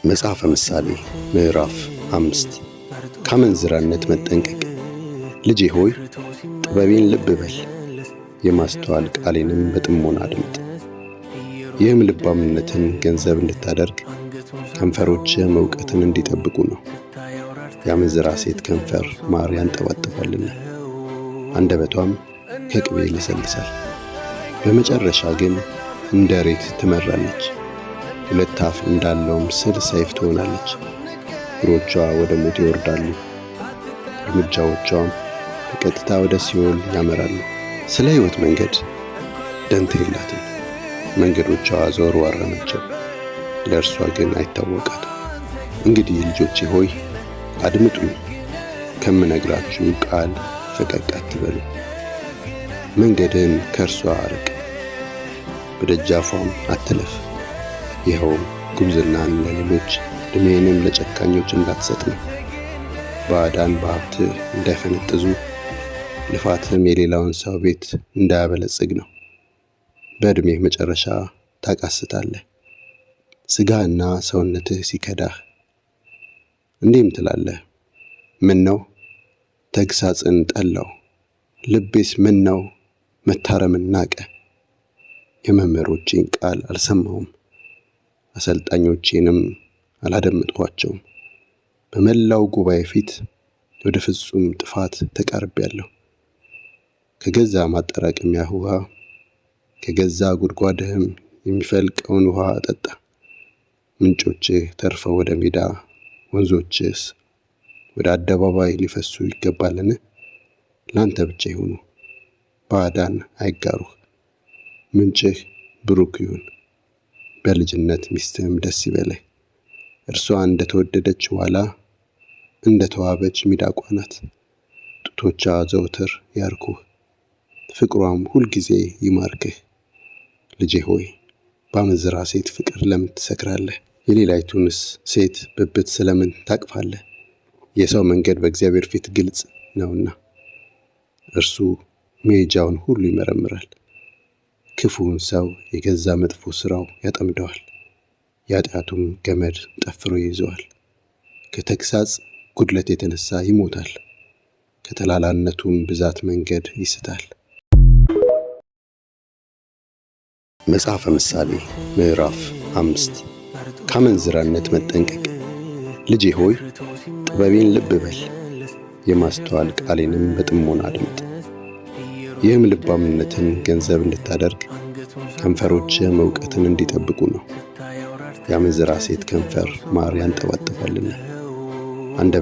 መጽሐፈ ምሳሌ ምዕራፍ 5 ከአመንዝራነት መጠንቀቅ። ልጄ ሆይ ጥበቤን ልብ በል፣ የማስተዋል ቃሌንም በጥሞና አድምጥ። ይህም ልባምነትን ገንዘብ እንድታደርግ ከንፈሮችህም እውቀትን እንዲጠብቁ ነው። የአመንዝራ ሴት ከንፈር ማር ያንጠባጥባልና አንደበቷም ከቅቤ ይለሰልሳል። በመጨረሻ ግን እንደ ሬት ትመራለች፣ ሁለት አፍ እንዳለውም ስል ሰይፍ ትሆናለች። እግሮቿ ወደ ሞት ይወርዳሉ፣ እርምጃዎቿም በቀጥታ ወደ ሲኦል ያመራሉ። ስለ ሕይወት መንገድ ደንታ የላትም፣ መንገዶቿ ዘወርዋራ ናቸው፣ ለእርሷ ግን አይታወቃትም። እንግዲህ ልጆቼ ሆይ አድምጡኝ፣ ከምነግራችሁ ቃል ፈቀቅ አትበሉ። መንገድን ከእርሷ አርቅ፣ በደጃፏም አትለፍ። ይኸውም ጉብዝናን ለሌሎች ዕድሜንም ለጨካኞች እንዳትሰጥ ነው። ባዕዳን በሀብትህ እንዳይፈነጥዙ፣ ልፋትህም የሌላውን ሰው ቤት እንዳያበለጽግ ነው። በዕድሜህ መጨረሻ ታቃስታለህ፣ ሥጋህና ሰውነትህ ሲከዳህ። እንዲህም ትላለህ፣ ምን ነው ተግሣጽን ጠላው፣ ልቤስ ምን ነው መታረምን ናቀ። የመምህሮቼን ቃል አልሰማሁም፣ አሰልጣኞቼንም አላደመጥኋቸውም። በመላው ጉባኤ ፊት ወደ ፍጹም ጥፋት ተቃርቤያለሁ። ከገዛ ማጠራቀሚያህ ውሃ፣ ከገዛ ጉድጓድህም የሚፈልቀውን ውሃ አጠጣ። ምንጮችህ ተርፈው ወደ ሜዳ፣ ወንዞችስ ወደ አደባባይ ሊፈሱ ይገባልን? ላንተ ብቻ ይሁኑ፣ ባዕዳን አይጋሩህ። ምንጭህ ብሩክ ይሁን፣ በልጅነት ሚስትህም ደስ ይበለህ። እርሷ እንደ ተወደደች ዋላ፣ እንደ ተዋበች ሚዳቋ ናት። ጡቶቿ ዘውትር ያርኩህ፣ ፍቅሯም ሁልጊዜ ይማርክህ። ልጄ ሆይ በአመንዝራ ሴት ፍቅር ለምን ትሰክራለህ? የሌላይቱንስ ሴት ብብት ስለምን ታቅፋለህ? የሰው መንገድ በእግዚአብሔር ፊት ግልጽ ነውና፣ እርሱ መሄጃውን ሁሉ ይመረምራል። ክፉውን ሰው የገዛ መጥፎ ሥራው ያጠምደዋል፣ የኃጢአቱም ገመድ ጠፍሮ ይይዘዋል። ከተግሣጽ ጉድለት የተነሣ ይሞታል፣ ከተላላነቱም ብዛት መንገድ ይስታል። መጽሐፈ ምሳሌ ምዕራፍ 5 ከአመንዝራነት መጠንቀቅ። ልጄ ሆይ ጥበቤን ልብ በል፣ የማስተዋል ቃሌንም በጥሞና አድምጥ። ይህም ልባምነትን ገንዘብ እንድታደርግ ከንፈሮችህም እውቀትን እንዲጠብቁ ነው። የአመንዝራ ሴት ከንፈር ማር ያንጠባጥባልና አንደበት